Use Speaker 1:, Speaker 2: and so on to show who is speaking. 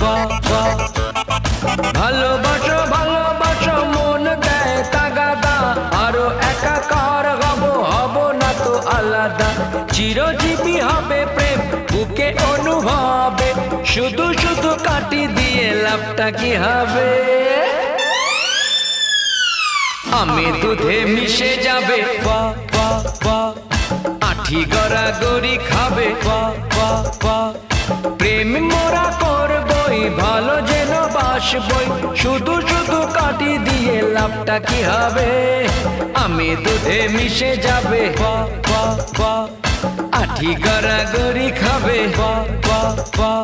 Speaker 1: বাহ বাহ। ভালোবাসো ভালোবাসো মন দেয় তাগাদা, আরো একাকার হব হব না তো আলাদা। চিরজীবী হবে প্রেম বুকে অনুভবে, শুধু শুধু কাটি দিয়ে লাভটা কি হবে? আমি দুধে মিশে যাবে বাহ বাহ বাহ, আঠি গড়াগড়ি খাবে বাহ বাহ বাহ। প্রেম মোরা করবই ভালো যেন বাসবই, শুধু শুধু কাটি দিয়ে লাভটা কি হবে? আমি দুধে মিশে যাবে বাহ বাহ বাহ, আঠি গড়াগড়ি খাবে বাহ বাহ বাহ।